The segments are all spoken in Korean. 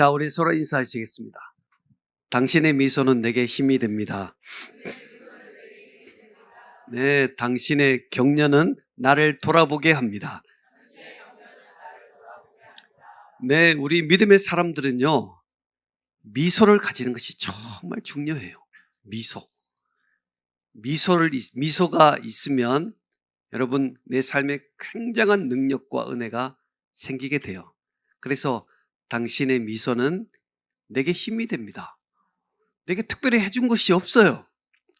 자, 우리 서로 인사하시겠습니다. 당신의 미소는 내게 힘이 됩니다. 네, 당신의 격려는 나를 돌아보게 합니다. 네, 우리 믿음의 사람들은요, 미소를 가지는 것이 정말 중요해요. 미소가 있으면 여러분, 내 삶에 굉장한 능력과 은혜가 생기게 돼요. 그래서 당신의 미소는 내게 힘이 됩니다. 내게 특별히 해준 것이 없어요.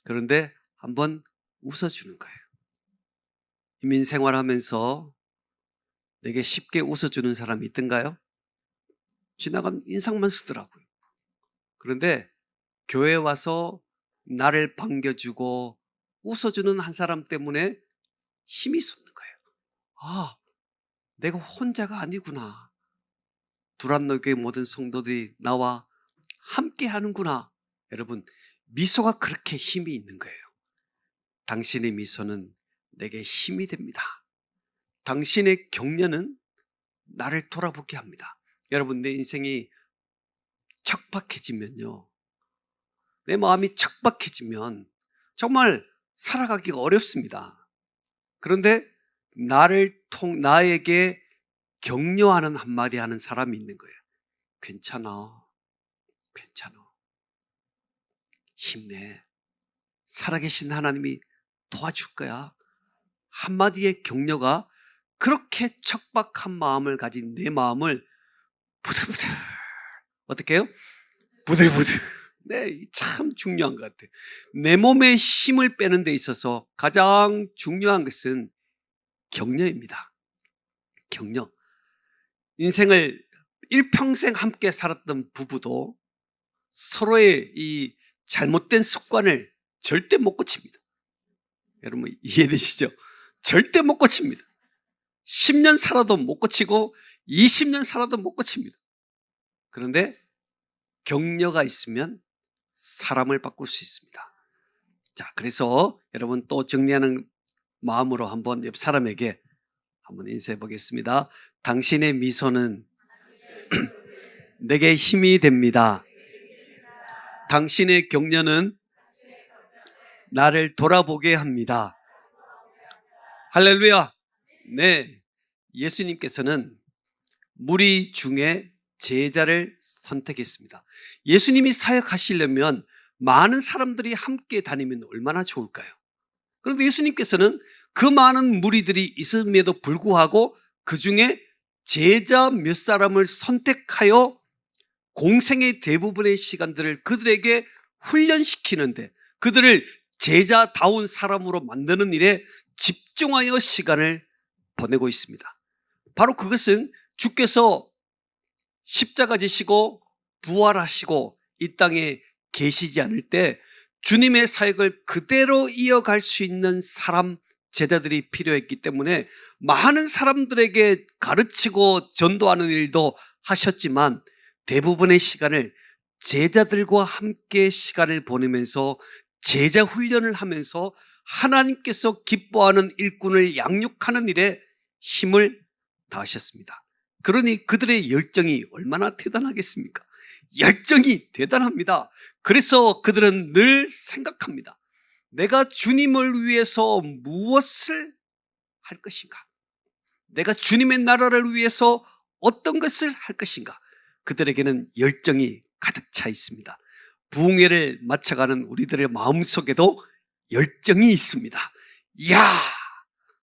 그런데 한번 웃어주는 거예요. 이민 생활하면서 내게 쉽게 웃어주는 사람이 있던가요? 지나가면 인상만 쓰더라고요. 그런데 교회에 와서 나를 반겨주고 웃어주는 한 사람 때문에 힘이 솟는 거예요. 아, 내가 혼자가 아니구나. 두란노교회 모든 성도들이 나와 함께 하는구나. 여러분, 미소가 그렇게 힘이 있는 거예요. 당신의 미소는 내게 힘이 됩니다. 당신의 격려는 나를 돌아보게 합니다. 여러분, 내 인생이 척박해지면요, 내 마음이 척박해지면 정말 살아가기가 어렵습니다. 그런데 나에게 격려하는 한마디 하는 사람이 있는 거예요. 괜찮아. 힘내. 살아계신 하나님이 도와줄 거야. 한마디의 격려가 그렇게 척박한 마음을 가진 내 마음을 부들부들, 어떻게 해요? 부들부들. 네, 참 중요한 것 같아요. 내 몸에 힘을 빼는 데 있어서 가장 중요한 것은 격려입니다. 격려. 인생을 일평생 함께 살았던 부부도 서로의 이 잘못된 습관을 절대 못 고칩니다. 여러분 이해되시죠? 절대 못 고칩니다. 10년 살아도 못 고치고 20년 살아도 못 고칩니다. 그런데 격려가 있으면 사람을 바꿀 수 있습니다. 자, 그래서 여러분 또 정리하는 마음으로 한번 옆 사람에게 한번 인사해 보겠습니다. 당신의 미소는 내게 힘이 됩니다. 당신의 격려는 나를 돌아보게 합니다. 할렐루야. 네, 예수님께서는 무리 중에 제자를 선택했습니다. 예수님이 사역하시려면 많은 사람들이 함께 다니면 얼마나 좋을까요? 그런데 예수님께서는 그 많은 무리들이 있음에도 불구하고 그 중에 제자 몇 사람을 선택하여 공생의 대부분의 시간들을 그들에게 훈련시키는데, 그들을 제자다운 사람으로 만드는 일에 집중하여 시간을 보내고 있습니다. 바로 그것은 주께서 십자가 지시고 부활하시고 이 땅에 계시지 않을 때 주님의 사역을 그대로 이어갈 수 있는 사람, 제자들이 필요했기 때문에 많은 사람들에게 가르치고 전도하는 일도 하셨지만 대부분의 시간을 제자들과 함께 시간을 보내면서 제자 훈련을 하면서 하나님께서 기뻐하는 일꾼을 양육하는 일에 힘을 다하셨습니다. 그러니 그들의 열정이 얼마나 대단하겠습니까? 열정이 대단합니다. 그래서 그들은 늘 생각합니다. 내가 주님을 위해서 무엇을 할 것인가? 내가 주님의 나라를 위해서 어떤 것을 할 것인가? 그들에게는 열정이 가득 차 있습니다. 부흥회를 맞춰가는 우리들의 마음속에도 열정이 있습니다. 이야,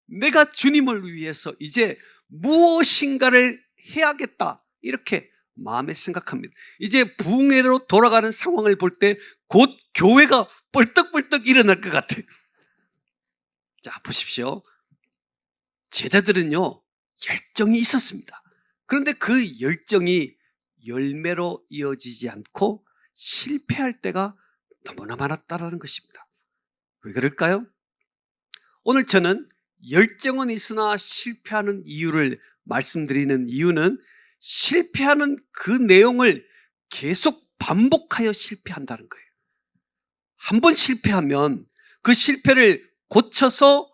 내가 주님을 위해서 이제 무엇인가를 해야겠다, 이렇게 마음에 생각합니다. 이제 부흥회로 돌아가는 상황을 볼 때 곧 교회가 벌떡벌떡 일어날 것 같아요. 자, 보십시오. 제자들은요, 열정이 있었습니다. 그런데 그 열정이 열매로 이어지지 않고 실패할 때가 너무나 많았다는 것입니다. 왜 그럴까요? 오늘 저는 열정은 있으나 실패하는 이유를 말씀드리는 이유는, 실패하는 그 내용을 계속 반복하여 실패한다는 거예요. 한 번 실패하면 그 실패를 고쳐서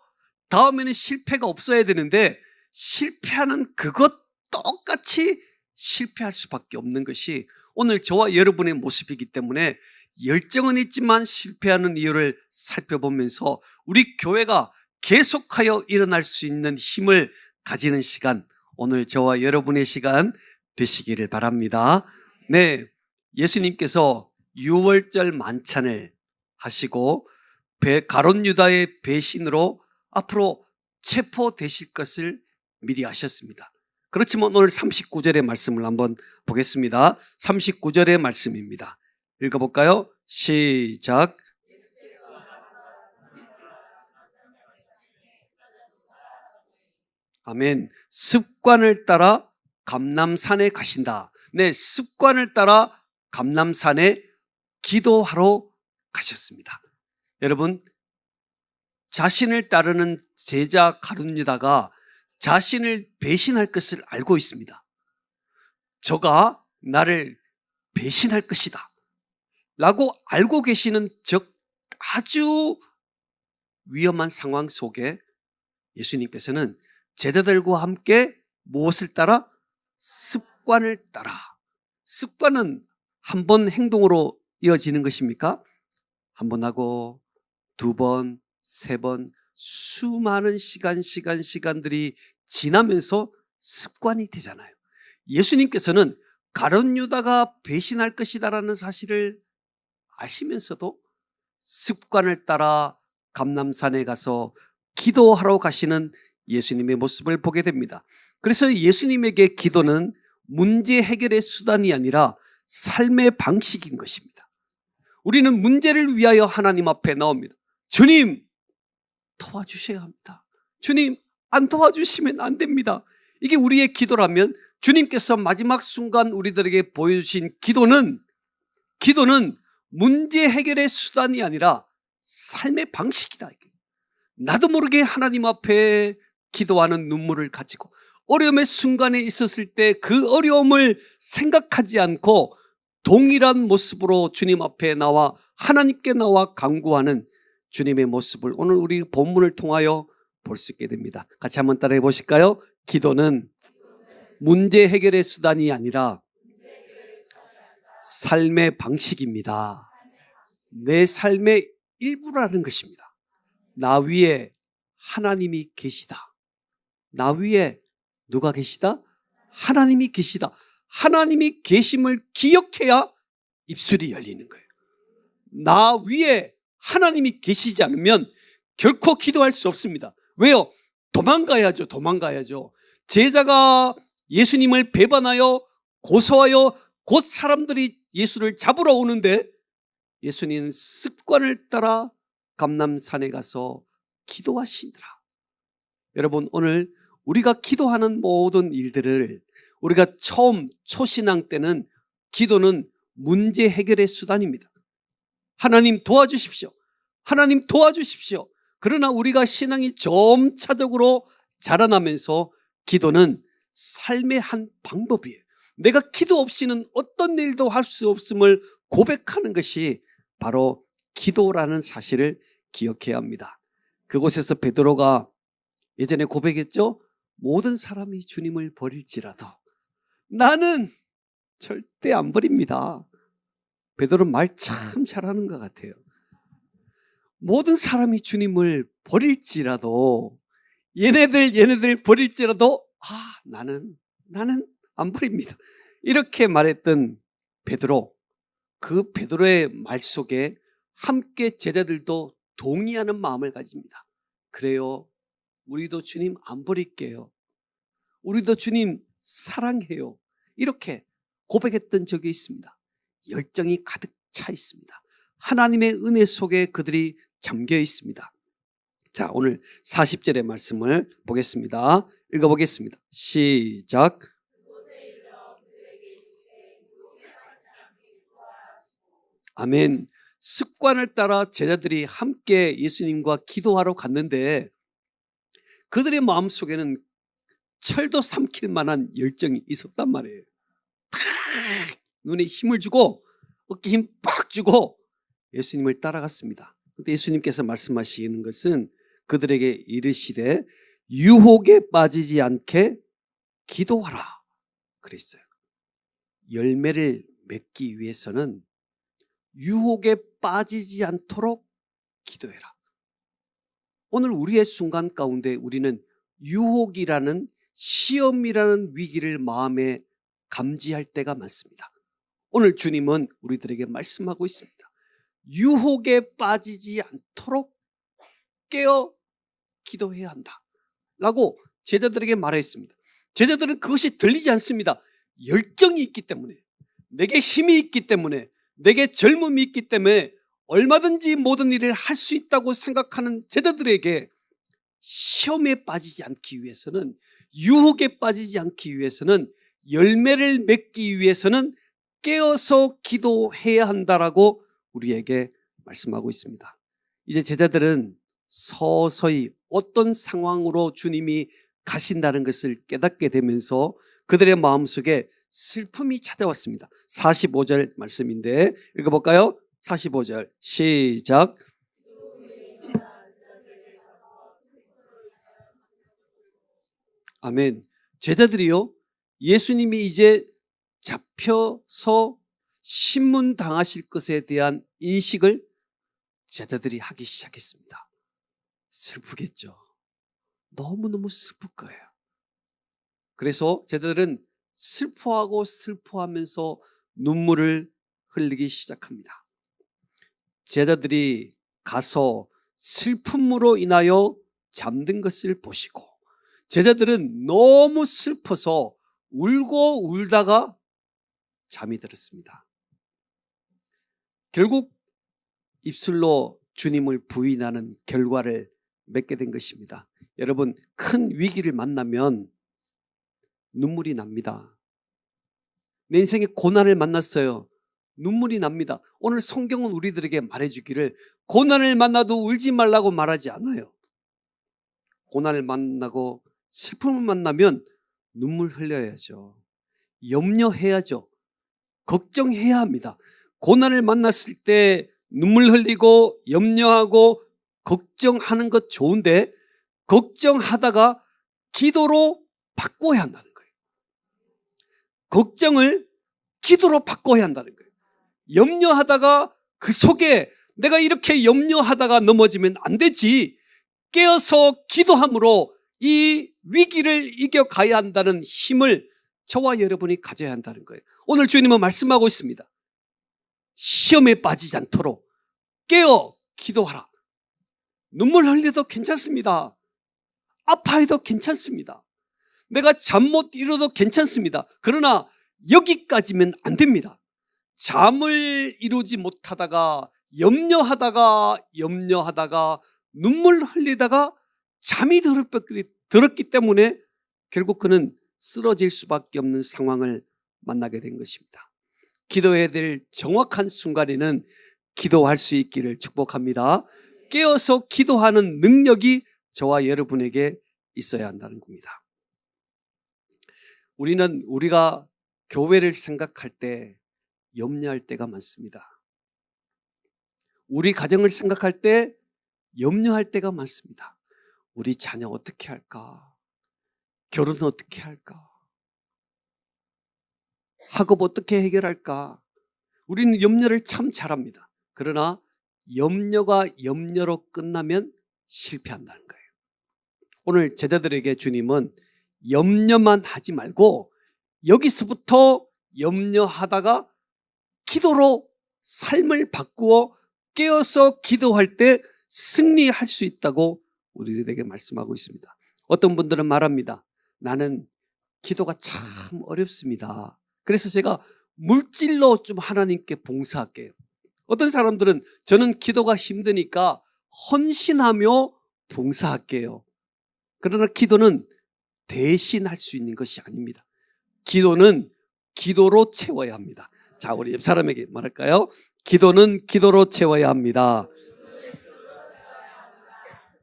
다음에는 실패가 없어야 되는데, 실패하는 그것 똑같이 실패할 수밖에 없는 것이 오늘 저와 여러분의 모습이기 때문에 열정은 있지만 실패하는 이유를 살펴보면서 우리 교회가 계속하여 일어날 수 있는 힘을 가지는 시간, 오늘 저와 여러분의 시간 되시기를 바랍니다. 네, 예수님께서 유월절 만찬을 하시고 가롯 유다의 배신으로 앞으로 체포되실 것을 미리 아셨습니다. 그렇지만 오늘 39절의 말씀을 한번 보겠습니다. 39절의 말씀입니다. 읽어볼까요? 시작. 아멘. 습관을 따라 감람산에 가신다. 네, 습관을 따라 감람산에 기도하러 가셨습니다. 여러분, 자신을 따르는 제자 가룟 유다가 자신을 배신할 것을 알고 있습니다. 저가 나를 배신할 것이다 라고 알고 계시는 아주 위험한 상황 속에 예수님께서는 제자들과 함께 무엇을 따라? 습관을 따라. 습관은 한 번 행동으로 이어지는 것입니까? 한 번 하고 두 번, 세 번, 수많은 시간들이 지나면서 습관이 되잖아요. 예수님께서는 가룟 유다가 배신할 것이다라는 사실을 아시면서도 습관을 따라 감람산에 가서 기도하러 가시는 예수님의 모습을 보게 됩니다. 그래서 예수님에게 기도는 문제 해결의 수단이 아니라 삶의 방식인 것입니다. 우리는 문제를 위하여 하나님 앞에 나옵니다. 주님, 도와주셔야 합니다. 주님, 안 도와주시면 안 됩니다. 이게 우리의 기도라면 주님께서 마지막 순간 우리들에게 보여주신 기도는 문제 해결의 수단이 아니라 삶의 방식이다. 나도 모르게 하나님 앞에 기도하는 눈물을 가지고 어려움의 순간에 있었을 때 그 어려움을 생각하지 않고 동일한 모습으로 주님 앞에 나와 하나님께 나와 간구하는 주님의 모습을 오늘 우리 본문을 통하여 볼 수 있게 됩니다. 같이 한번 따라해 보실까요? 기도는 문제 해결의 수단이 아니라 삶의 방식입니다. 내 삶의 일부라는 것입니다. 나 위에 하나님이 계시다. 나 위에 누가 계시다? 하나님이 계시다. 하나님이 계심을 기억해야 입술이 열리는 거예요. 나 위에 하나님이 계시지 않으면 결코 기도할 수 없습니다. 왜요? 도망가야죠. 제자가 예수님을 배반하여 고소하여 곧 사람들이 예수를 잡으러 오는데 예수님은 습관을 따라 감람산에 가서 기도하시더라. 여러분, 오늘 우리가 기도하는 모든 일들을 우리가 처음 초신앙 때는 기도는 문제 해결의 수단입니다. 하나님 도와주십시오. 하나님 도와주십시오. 그러나 우리가 신앙이 점차적으로 자라나면서 기도는 삶의 한 방법이에요. 내가 기도 없이는 어떤 일도 할 수 없음을 고백하는 것이 바로 기도라는 사실을 기억해야 합니다. 그곳에서 베드로가 예전에 고백했죠. 모든 사람이 주님을 버릴지라도 나는 절대 안 버립니다. 베드로 말 참 잘하는 것 같아요. 모든 사람이 주님을 버릴지라도 얘네들 버릴지라도 나는 안 버립니다. 이렇게 말했던 베드로, 그 베드로의 말 속에 함께 제자들도 동의하는 마음을 가집니다. 그래요. 우리도 주님 안 버릴게요. 우리도 주님 사랑해요. 이렇게 고백했던 적이 있습니다. 열정이 가득 차 있습니다. 하나님의 은혜 속에 그들이 잠겨 있습니다. 자, 오늘 40절의 말씀을 보겠습니다. 읽어보겠습니다. 시작. 아멘. 습관을 따라 제자들이 함께 예수님과 기도하러 갔는데 그들의 마음속에는 철도 삼킬 만한 열정이 있었단 말이에요. 탁 눈에 힘을 주고 어깨 힘 빡 주고 예수님을 따라갔습니다. 그런데 예수님께서 말씀하시는 것은 그들에게 이르시되 유혹에 빠지지 않게 기도하라 그랬어요. 열매를 맺기 위해서는 유혹에 빠지지 않도록 기도해라. 오늘 우리의 순간 가운데 우리는 유혹이라는 시험이라는 위기를 마음에 감지할 때가 많습니다. 오늘 주님은 우리들에게 말씀하고 있습니다. 유혹에 빠지지 않도록 깨어 기도해야 한다 라고 제자들에게 말했습니다. 제자들은 그것이 들리지 않습니다. 열정이 있기 때문에, 내게 힘이 있기 때문에, 내게 젊음이 있기 때문에 얼마든지 모든 일을 할 수 있다고 생각하는 제자들에게 시험에 빠지지 않기 위해서는, 유혹에 빠지지 않기 위해서는, 열매를 맺기 위해서는 깨어서 기도해야 한다라고 우리에게 말씀하고 있습니다. 이제 제자들은 서서히 어떤 상황으로 주님이 가신다는 것을 깨닫게 되면서 그들의 마음속에 슬픔이 찾아왔습니다. 45절 말씀인데 읽어볼까요? 45절 시작. 아멘. 제자들이요, 예수님이 이제 잡혀서 신문당하실 것에 대한 인식을 제자들이 하기 시작했습니다. 슬프겠죠. 너무너무 슬플 거예요. 그래서 제자들은 슬퍼하고 슬퍼하면서 눈물을 흘리기 시작합니다. 제자들이 가서 슬픔으로 인하여 잠든 것을 보시고 제자들은 너무 슬퍼서 울고 울다가 잠이 들었습니다. 결국 입술로 주님을 부인하는 결과를 맺게 된 것입니다. 여러분, 큰 위기를 만나면 눈물이 납니다. 내 인생에 고난을 만났어요. 눈물이 납니다. 오늘 성경은 우리들에게 말해주기를 고난을 만나도 울지 말라고 말하지 않아요. 고난을 만나고 슬픔을 만나면 눈물 흘려야죠. 염려해야죠. 걱정해야 합니다. 고난을 만났을 때 눈물 흘리고 염려하고 걱정하는 것 좋은데 걱정하다가 기도로 바꿔야 한다는 거예요. 걱정을 기도로 바꿔야 한다는 거예요. 염려하다가 그 속에 내가 이렇게 염려하다가 넘어지면 안 되지. 깨어서 기도함으로 이 위기를 이겨가야 한다는 힘을 저와 여러분이 가져야 한다는 거예요. 오늘 주님은 말씀하고 있습니다. 시험에 빠지지 않도록 깨어 기도하라. 눈물 흘려도 괜찮습니다. 아파해도 괜찮습니다. 내가 잠 못 이뤄도 괜찮습니다. 그러나 여기까지면 안 됩니다. 잠을 이루지 못하다가 염려하다가 눈물 흘리다가 잠이 들었기 때문에 결국 그는 쓰러질 수밖에 없는 상황을 만나게 된 것입니다. 기도해야 될 정확한 순간에는 기도할 수 있기를 축복합니다. 깨어서 기도하는 능력이 저와 여러분에게 있어야 한다는 겁니다. 우리가 교회를 생각할 때 염려할 때가 많습니다. 우리 가정을 생각할 때 염려할 때가 많습니다. 우리 자녀 어떻게 할까? 결혼 어떻게 할까? 학업 어떻게 해결할까? 우리는 염려를 참 잘합니다. 그러나 염려가 염려로 끝나면 실패한다는 거예요. 오늘 제자들에게 주님은 염려만 하지 말고 여기서부터 염려하다가 기도로 삶을 바꾸어 깨어서 기도할 때 승리할 수 있다고 우리들에게 말씀하고 있습니다. 어떤 분들은 말합니다. 나는 기도가 참 어렵습니다. 그래서 제가 물질로 좀 하나님께 봉사할게요. 어떤 사람들은 저는 기도가 힘드니까 헌신하며 봉사할게요. 그러나 기도는 대신할 수 있는 것이 아닙니다. 기도는 기도로 채워야 합니다. 자, 우리 옆 사람에게 말할까요? 기도는 기도로 채워야 합니다.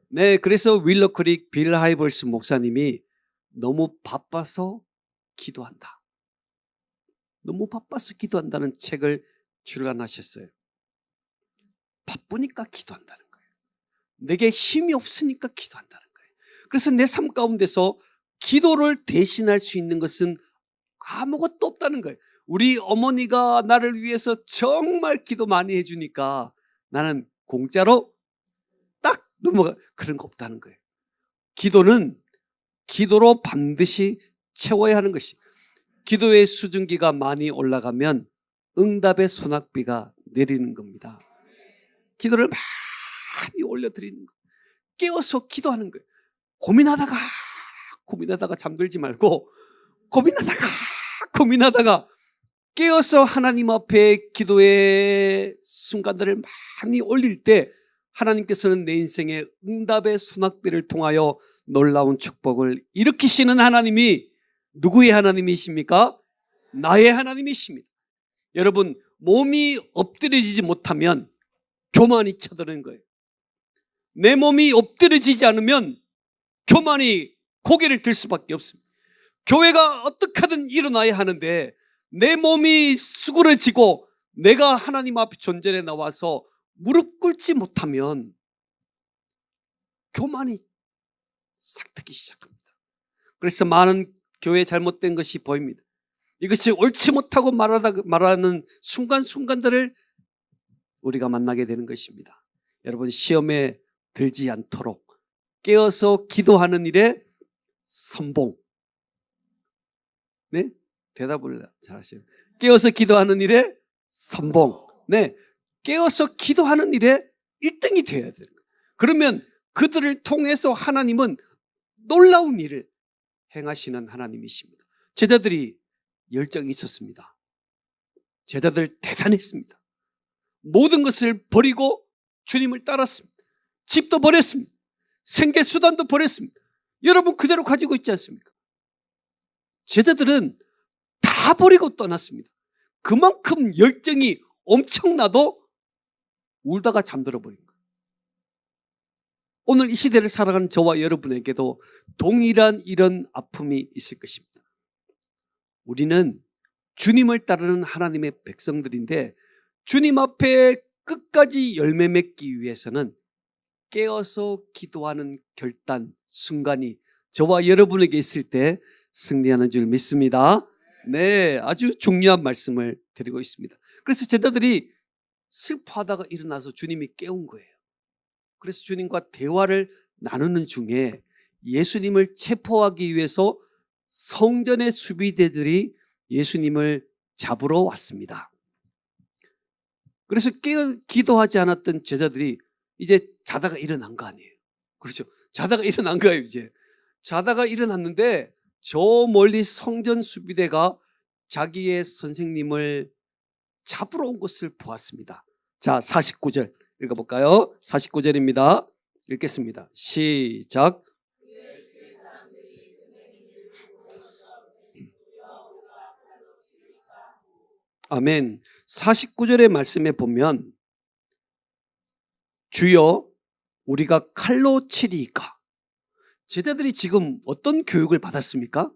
네, 그래서 윌러크릭 빌 하이벌스 목사님이 너무 바빠서 기도한다. 너무 바빠서 기도한다는 책을 출간하셨어요. 바쁘니까 기도한다는 거예요. 내게 힘이 없으니까 기도한다는 거예요. 그래서 내 삶 가운데서 기도를 대신할 수 있는 것은 아무것도 없다는 거예요. 우리 어머니가 나를 위해서 정말 기도 많이 해주니까 나는 공짜로 딱 넘어가. 그런 거 없다는 거예요. 기도는 기도로 반드시 채워야 하는 것이. 기도의 수증기가 많이 올라가면 응답의 소낙비가 내리는 겁니다. 기도를 많이 올려드리는 거예요. 깨워서 기도하는 거예요. 고민하다가 잠들지 말고 고민하다가 깨어서 하나님 앞에 기도의 순간들을 많이 올릴 때 하나님께서는 내 인생의 응답의 소낙비를 통하여 놀라운 축복을 일으키시는 하나님이 누구의 하나님이십니까? 나의 하나님이십니다. 여러분, 몸이 엎드려지지 못하면 교만이 쳐드는 거예요. 내 몸이 엎드려지지 않으면 교만이 고개를 들 수밖에 없습니다. 교회가 어떻게 하든 일어나야 하는데 내 몸이 수그러지고 내가 하나님 앞에 존전에 나와서 무릎 꿇지 못하면 교만이 싹트기 시작합니다. 그래서 많은 교회에 잘못된 것이 보입니다. 이것이 옳지 못하고 말하는 순간순간들을 우리가 만나게 되는 것입니다. 여러분, 시험에 들지 않도록 깨어서 기도하는 일에 선봉. 네? 대답을 잘하세요. 깨어서 기도하는 일에 선봉. 네. 깨어서 기도하는 일에 1등이 되어야 되는 거예요. 그러면 그들을 통해서 하나님은 놀라운 일을 행하시는 하나님이십니다. 제자들이 열정이 있었습니다. 제자들 대단했습니다. 모든 것을 버리고 주님을 따랐습니다. 집도 버렸습니다. 생계수단도 버렸습니다. 여러분, 그대로 가지고 있지 않습니까? 제자들은 다 버리고 떠났습니다. 그만큼 열정이 엄청나도 울다가 잠들어 버린 거예요. 오늘 이 시대를 살아가는 저와 여러분에게도 동일한 이런 아픔이 있을 것입니다. 우리는 주님을 따르는 하나님의 백성들인데 주님 앞에 끝까지 열매 맺기 위해서는 깨어서 기도하는 결단, 순간이 저와 여러분에게 있을 때 승리하는 줄 믿습니다. 네, 아주 중요한 말씀을 드리고 있습니다. 그래서 제자들이 슬퍼하다가 일어나서 주님이 깨운 거예요. 그래서 주님과 대화를 나누는 중에 예수님을 체포하기 위해서 성전의 수비대들이 예수님을 잡으러 왔습니다. 그래서 기도하지 않았던 제자들이 이제 자다가 일어난 거 아니에요. 그렇죠? 자다가 일어난 거예요. 이제 자다가 일어났는데 저 멀리 성전 수비대가 자기의 선생님을 잡으러 온 것을 보았습니다. 자, 49절 읽어볼까요? 49절입니다. 읽겠습니다. 시작. 아멘. 49절의 말씀에 보면 주여 우리가 칼로 치리이까. 제자들이 지금 어떤 교육을 받았습니까?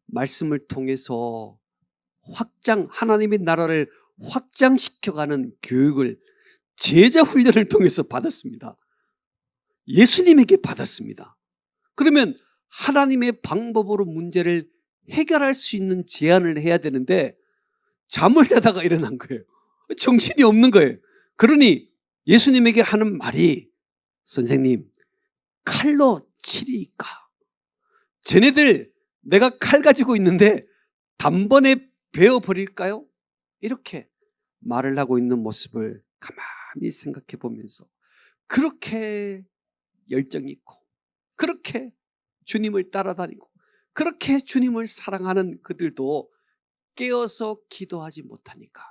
말씀을 통해서 하나님의 나라를 확장시켜가는 교육을 제자 훈련을 통해서 받았습니다. 예수님에게 받았습니다. 그러면 하나님의 방법으로 문제를 해결할 수 있는 제안을 해야 되는데 잠을 자다가 일어난 거예요. 정신이 없는 거예요. 그러니 예수님에게 하는 말이 선생님 칼로 치리까. 쟤네들 내가 칼 가지고 있는데 단번에 베어버릴까요? 이렇게 말을 하고 있는 모습을 가만히 생각해 보면서 그렇게 열정이 있고 그렇게 주님을 따라다니고 그렇게 주님을 사랑하는 그들도 깨어서 기도하지 못하니까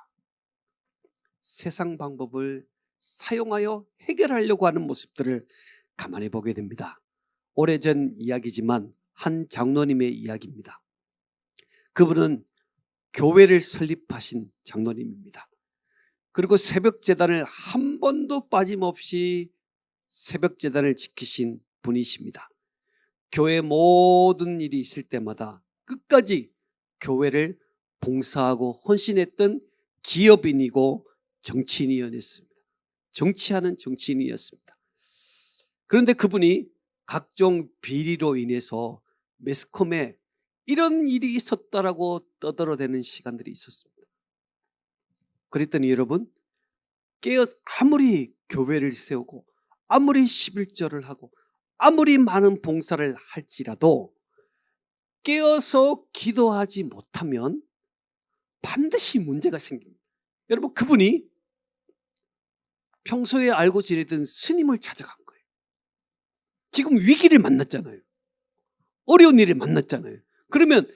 세상 방법을 사용하여 해결하려고 하는 모습들을 가만히 보게 됩니다. 오래전 이야기지만 한 장로님의 이야기입니다. 그분은 교회를 설립하신 장로님입니다. 그리고 새벽제단을 한 번도 빠짐없이 새벽제단을 지키신 분이십니다. 교회 모든 일이 있을 때마다 끝까지 교회를 봉사하고 헌신했던 기업인이고 정치인이었습니다. 정치하는 정치인이었습니다. 그런데 그분이 각종 비리로 인해서 매스컴에 이런 일이 있었다라고 떠들어대는 시간들이 있었습니다. 그랬더니 여러분, 깨어서 아무리 교회를 세우고 아무리 11절을 하고 아무리 많은 봉사를 할지라도 깨어서 기도하지 못하면 반드시 문제가 생깁니다. 여러분, 그분이 평소에 알고 지내던 스님을 찾아간 거예요. 지금 위기를 만났잖아요. 어려운 일을 만났잖아요. 그러면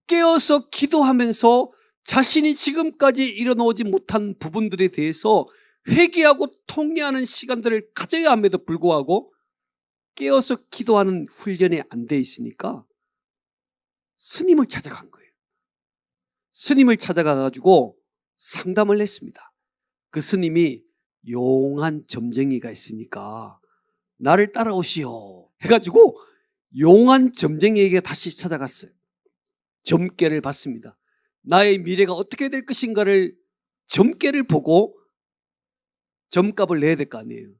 깨어서 기도하면서 자신이 지금까지 이뤄놓지 못한 부분들에 대해서 회개하고 통회하는 시간들을 가져야 함에도 불구하고 깨어서 기도하는 훈련이 안 돼 있으니까 스님을 찾아간 거예요. 스님을 찾아가가지고 상담을 했습니다. 그 스님이 용한 점쟁이가 있으니까 나를 따라오시오 해가지고 용한 점쟁이에게 다시 찾아갔어요. 점괘를 받습니다. 나의 미래가 어떻게 될 것인가를 점괘를 보고 점값을 내야 될 거 아니에요.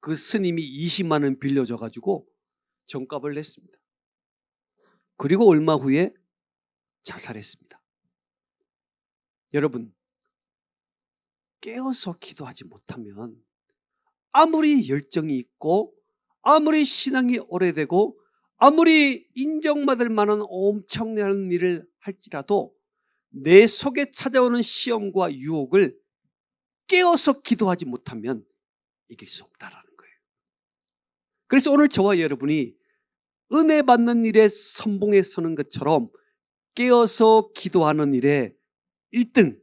그 스님이 20만 원 빌려줘가지고 점값을 냈습니다. 그리고 얼마 후에 자살했습니다. 여러분, 깨어서 기도하지 못하면 아무리 열정이 있고 아무리 신앙이 오래되고 아무리 인정받을 만한 엄청난 일을 할지라도 내 속에 찾아오는 시험과 유혹을 깨어서 기도하지 못하면 이길 수 없다라는 거예요. 그래서 오늘 저와 여러분이 은혜 받는 일에 선봉에 서는 것처럼 깨어서 기도하는 일에 1등,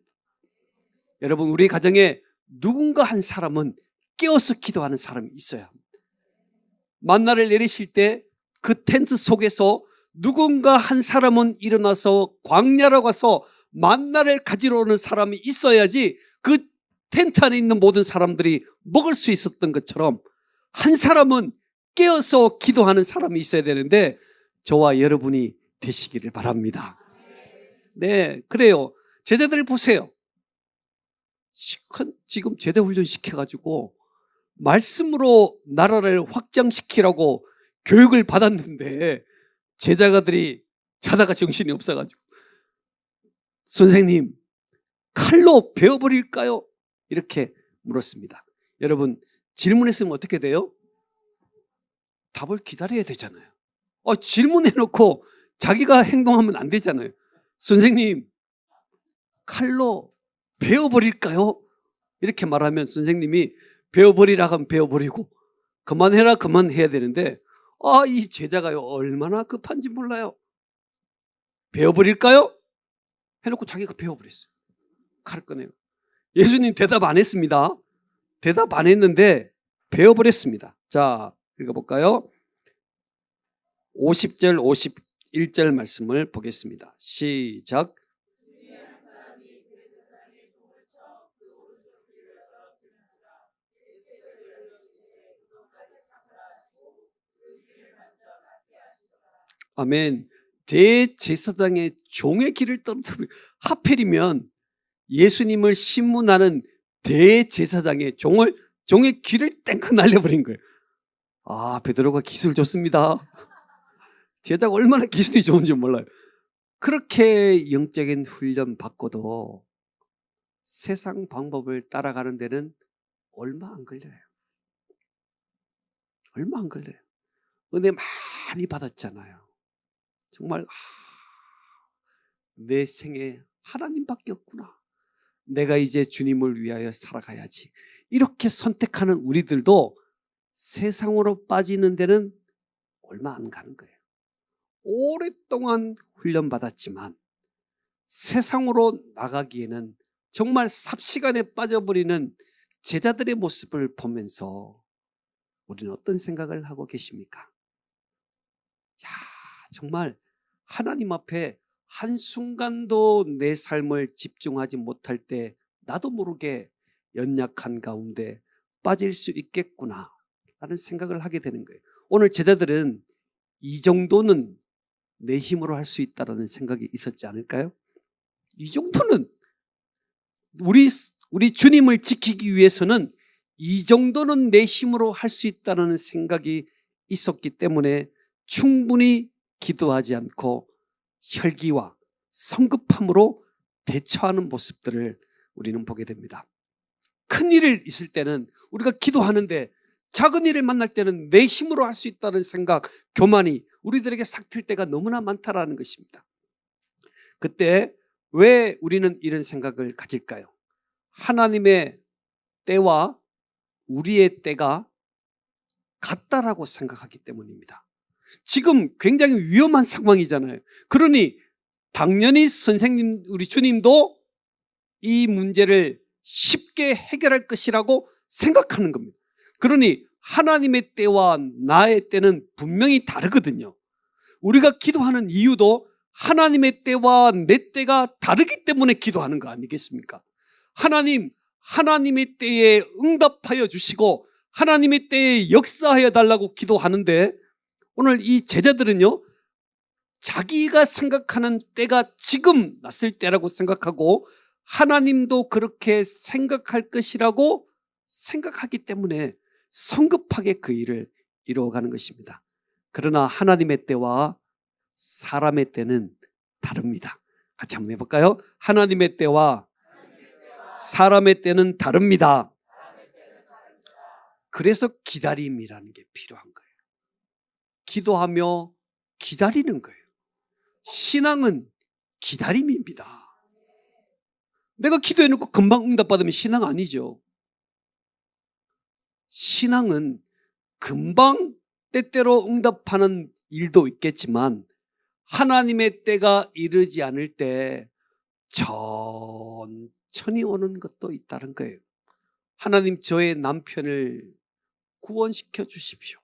여러분, 우리 가정에 누군가 한 사람은 깨어서 기도하는 사람이 있어야 합니다. 만나를 내리실 때 그 텐트 속에서 누군가 한 사람은 일어나서 광야로 가서 만나를 가지러 오는 사람이 있어야지 그 텐트 안에 있는 모든 사람들이 먹을 수 있었던 것처럼 한 사람은 깨어서 기도하는 사람이 있어야 되는데 저와 여러분이 되시기를 바랍니다. 네, 그래요. 제자들 보세요. 지금 제대 훈련 시켜가지고 말씀으로 나라를 확장시키라고 교육을 받았는데 제자가들이 자다가 정신이 없어가지고 선생님, 칼로 베어버릴까요? 이렇게 물었습니다. 여러분, 질문했으면 어떻게 돼요? 답을 기다려야 되잖아요. 질문해놓고 자기가 행동하면 안 되잖아요. 선생님, 칼로 베어버릴까요? 이렇게 말하면 선생님이 베어버리라 하면 베어버리고 그만해라 그만해야 되는데 이 제자가요 얼마나 급한지 몰라요. 베어버릴까요? 해놓고 자기가 베어버렸어요. 칼을 꺼내요. 예수님 대답 안 했습니다. 대답 안 했는데 베어버렸습니다. 자, 읽어볼까요? 50절 51절 말씀을 보겠습니다. 시작. 아멘. 대제사장의 종의 길을 떨어뜨려. 하필이면 예수님을 신문하는 대제사장의 종의 길을 땡크 날려버린 거예요. 베드로가 기술 좋습니다. 제자가 얼마나 기술이 좋은지 몰라요. 그렇게 영적인 훈련 받고도 세상 방법을 따라가는 데는 얼마 안 걸려요. 얼마 안 걸려요. 은혜 많이 받았잖아요. 정말 내 생에 하나님밖에 없구나. 내가 이제 주님을 위하여 살아가야지. 이렇게 선택하는 우리들도 세상으로 빠지는 데는 얼마 안 가는 거예요. 오랫동안 훈련받았지만 세상으로 나가기에는 정말 삽시간에 빠져버리는 제자들의 모습을 보면서 우리는 어떤 생각을 하고 계십니까? 정말 하나님 앞에 한순간도 내 삶을 집중하지 못할 때 나도 모르게 연약한 가운데 빠질 수 있겠구나 라는 생각을 하게 되는 거예요. 오늘 제자들은 이 정도는 내 힘으로 할 수 있다는 생각이 있었지 않을까요? 이 정도는 우리 주님을 지키기 위해서는 이 정도는 내 힘으로 할 수 있다는 생각이 있었기 때문에 충분히 기도하지 않고 혈기와 성급함으로 대처하는 모습들을 우리는 보게 됩니다. 큰 일을 있을 때는 우리가 기도하는데 작은 일을 만날 때는 내 힘으로 할 수 있다는 생각, 교만이 우리들에게 삭틀 때가 너무나 많다라는 것입니다. 그때 왜 우리는 이런 생각을 가질까요? 하나님의 때와 우리의 때가 같다라고 생각하기 때문입니다. 지금 굉장히 위험한 상황이잖아요. 그러니 당연히 선생님, 우리 주님도 이 문제를 쉽게 해결할 것이라고 생각하는 겁니다. 그러니 하나님의 때와 나의 때는 분명히 다르거든요. 우리가 기도하는 이유도 하나님의 때와 내 때가 다르기 때문에 기도하는 거 아니겠습니까? 하나님의 때에 응답하여 주시고 하나님의 때에 역사하여 달라고 기도하는데, 오늘 이 제자들은요, 자기가 생각하는 때가 지금 났을 때라고 생각하고 하나님도 그렇게 생각할 것이라고 생각하기 때문에 성급하게 그 일을 이루어가는 것입니다. 그러나 하나님의 때와 사람의 때는 다릅니다. 같이 한번 해볼까요? 하나님의 때와 사람의 때는 다릅니다. 그래서 기다림이라는 게 필요한 거예요. 기도하며 기다리는 거예요. 신앙은 기다림입니다. 내가 기도해놓고 금방 응답받으면 신앙 아니죠. 신앙은 금방 때때로 응답하는 일도 있겠지만 하나님의 때가 이르지 않을 때 천천히 오는 것도 있다는 거예요. 하나님, 저의 남편을 구원시켜 주십시오.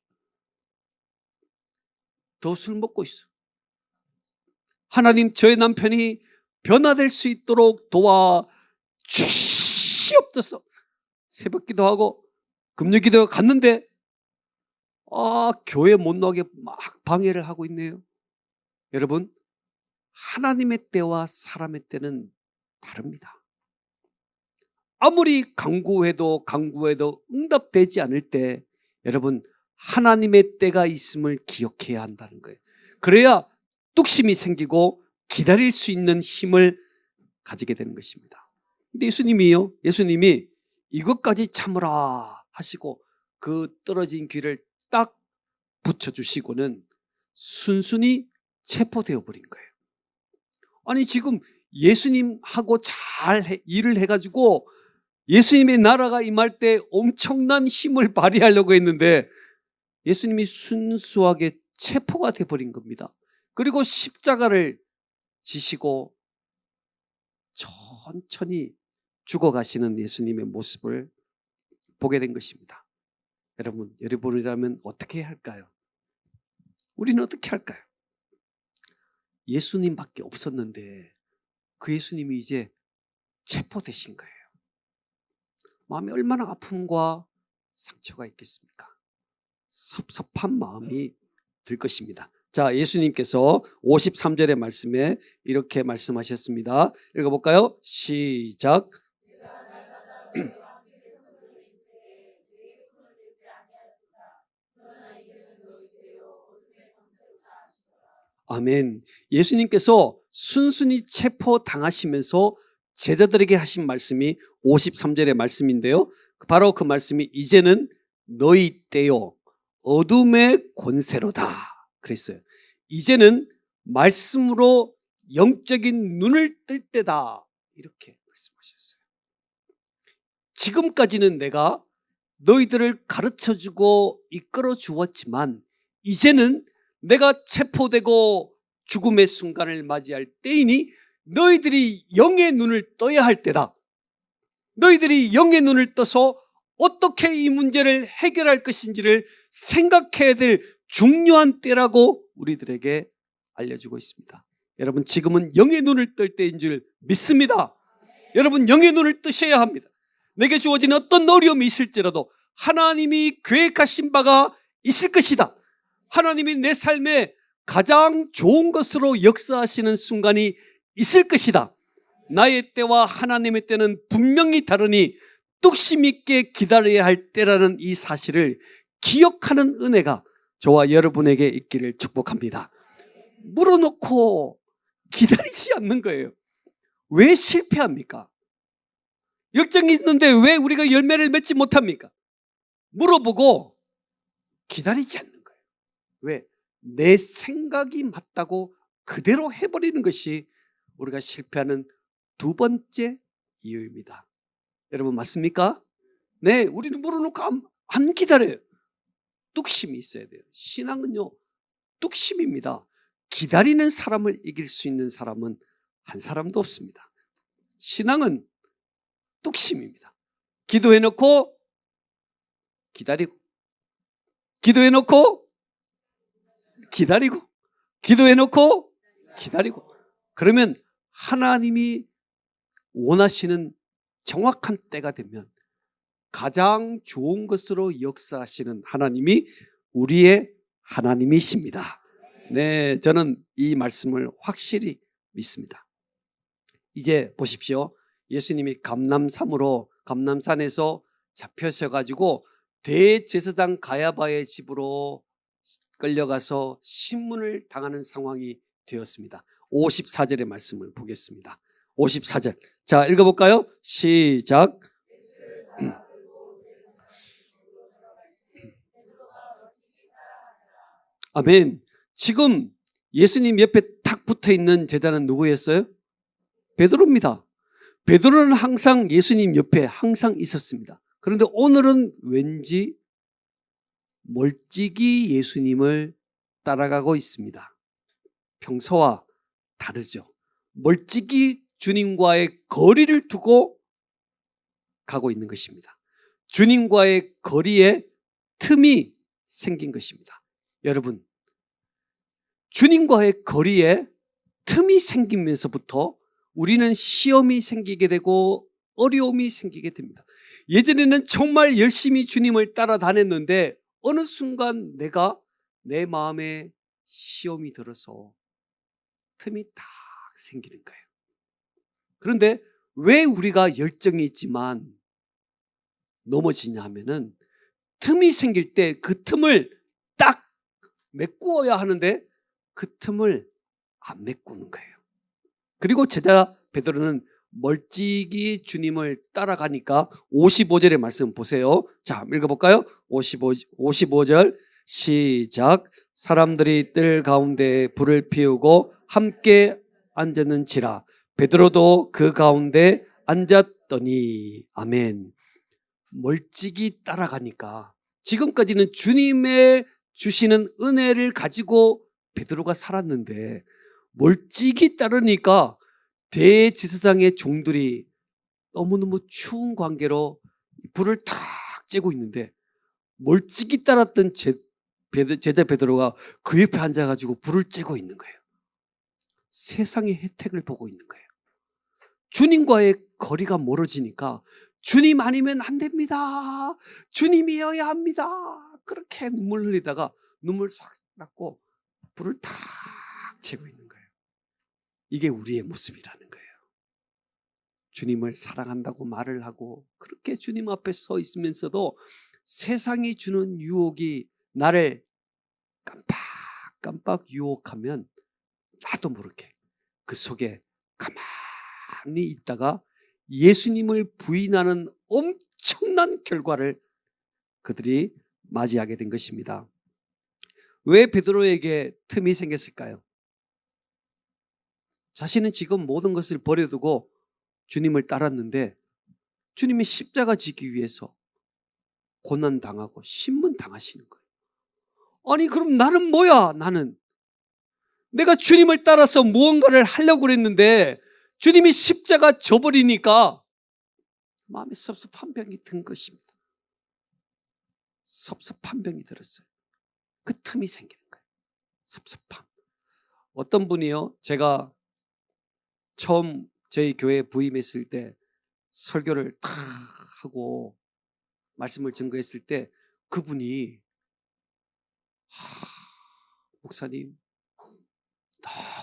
더 술 먹고 있어. 하나님, 저의 남편이 변화될 수 있도록 도와 주시옵소서. 새벽 기도하고 금요 기도에 갔는데 교회 못 나오게 막 방해를 하고 있네요. 여러분, 하나님의 때와 사람의 때는 다릅니다. 아무리 강구해도 응답되지 않을 때, 여러분, 하나님의 때가 있음을 기억해야 한다는 거예요. 그래야 뚝심이 생기고 기다릴 수 있는 힘을 가지게 되는 것입니다. 근데 예수님이 이것까지 참으라 하시고 그 떨어진 귀를 딱 붙여주시고는 순순히 체포되어 버린 거예요. 아니, 지금 예수님하고 잘 일을 해가지고 예수님의 나라가 임할 때 엄청난 힘을 발휘하려고 했는데 예수님이 순수하게 체포가 돼버린 겁니다. 그리고 십자가를 지시고 천천히 죽어가시는 예수님의 모습을 보게 된 것입니다. 여러분이라면 어떻게 할까요? 우리는 어떻게 할까요? 예수님밖에 없었는데 그 예수님이 이제 체포되신 거예요. 마음에 얼마나 아픔과 상처가 있겠습니까? 섭섭한 마음이 들 것입니다. 자, 예수님께서 53절의 말씀에 이렇게 말씀하셨습니다. 읽어볼까요? 시작. 아멘. 예수님께서 순순히 체포당하시면서 제자들에게 하신 말씀이 53절의 말씀인데요. 바로 그 말씀이 이제는 너희 때요 어둠의 권세로다 그랬어요. 이제는 말씀으로 영적인 눈을 뜰 때다 이렇게 말씀하셨어요. 지금까지는 내가 너희들을 가르쳐주고 이끌어 주었지만 이제는 내가 체포되고 죽음의 순간을 맞이할 때이니 너희들이 영의 눈을 떠야 할 때다. 너희들이 영의 눈을 떠서 어떻게 이 문제를 해결할 것인지를 생각해야 될 중요한 때라고 우리들에게 알려주고 있습니다. 여러분, 지금은 영의 눈을 뜰 때인 줄 믿습니다. 여러분, 영의 눈을 뜨셔야 합니다. 내게 주어진 어떤 어려움이 있을지라도 하나님이 계획하신 바가 있을 것이다. 하나님이 내 삶에 가장 좋은 것으로 역사하시는 순간이 있을 것이다. 나의 때와 하나님의 때는 분명히 다르니 뚝심 있게 기다려야 할 때라는 이 사실을 기억하는 은혜가 저와 여러분에게 있기를 축복합니다. 물어놓고 기다리지 않는 거예요. 왜 실패합니까? 열정이 있는데 왜 우리가 열매를 맺지 못합니까? 물어보고 기다리지 않는 거예요. 왜? 내 생각이 맞다고 그대로 해버리는 것이 우리가 실패하는 두 번째 이유입니다. 여러분 맞습니까? 네, 우리는 물어놓고 안 기다려요. 뚝심이 있어야 돼요. 신앙은요, 뚝심입니다. 기다리는 사람을 이길 수 있는 사람은 한 사람도 없습니다. 신앙은 뚝심입니다. 기도해놓고 기다리고, 기도해놓고 기다리고, 기도해놓고 기다리고. 그러면 하나님이 원하시는 정확한 때가 되면 가장 좋은 것으로 역사하시는 하나님이 우리의 하나님이십니다. 네, 저는 이 말씀을 확실히 믿습니다. 이제 보십시오. 예수님이 감남산에서 잡혀셔가지고 대제사장 가야바의 집으로 끌려가서 신문을 당하는 상황이 되었습니다. 54절의 말씀을 보겠습니다. 54절. 자, 읽어볼까요? 시작. 아멘. 지금 예수님 옆에 탁 붙어 있는 제자는 누구였어요? 베드로입니다. 베드로는 항상 예수님 옆에 항상 있었습니다. 그런데 오늘은 왠지 멀찍이 예수님을 따라가고 있습니다. 평소와 다르죠. 멀찍이 주님과의 거리를 두고 가고 있는 것입니다. 주님과의 거리에 틈이 생긴 것입니다. 여러분, 주님과의 거리에 틈이 생기면서부터 우리는 시험이 생기게 되고 어려움이 생기게 됩니다. 예전에는 정말 열심히 주님을 따라다녔는데 어느 순간 내 마음에 시험이 들어서 틈이 딱 생기는 거예요. 그런데 왜 우리가 열정이 있지만 넘어지냐 하면은 틈이 생길 때 그 틈을 딱 메꾸어야 하는데 그 틈을 안 메꾸는 거예요. 그리고 제자 베드로는 멀찍이 주님을 따라가니까 55절의 말씀 보세요. 자, 읽어볼까요? 55절 시작. 사람들이 뜰 가운데 불을 피우고 함께 앉았는지라 베드로도 그 가운데 앉았더니. 아멘. 멀찍이 따라가니까 지금까지는 주님의 주시는 은혜를 가지고 베드로가 살았는데 멀찍이 따르니까 대제사장의 종들이 너무너무 추운 관계로 불을 탁 쬐고 있는데 멀찍이 따랐던 제자 베드로가 그 옆에 앉아가지고 불을 쬐고 있는 거예요. 세상의 혜택을 보고 있는 거예요. 주님과의 거리가 멀어지니까 주님 아니면 안 됩니다. 주님이어야 합니다. 그렇게 눈물 흘리다가 눈물 싹 닦고 불을 탁 쬐고 있는 거예요. 이게 우리의 모습이라는 거예요. 주님을 사랑한다고 말을 하고 그렇게 주님 앞에 서 있으면서도 세상이 주는 유혹이 나를 깜빡깜빡 유혹하면 나도 모르게 그 속에 가만히 있다가 예수님을 부인하는 엄청난 결과를 그들이 맞이하게 된 것입니다. 왜 베드로에게 틈이 생겼을까요? 자신은 지금 모든 것을 버려두고 주님을 따랐는데 주님이 십자가 지기 위해서 고난당하고 신문당하시는 거예요. 아니 그럼 나는 뭐야? 나는 내가 주님을 따라서 무언가를 하려고 그랬는데 주님이 십자가 져버리니까 마음에 섭섭한 병이 든 것입니다. 섭섭한 병이 들었어요. 그 틈이 생기는 거예요. 섭섭함. 어떤 분이요, 제가 처음 저희 교회에 부임했을 때 설교를 탁 하고 말씀을 증거했을 때 그분이 목사님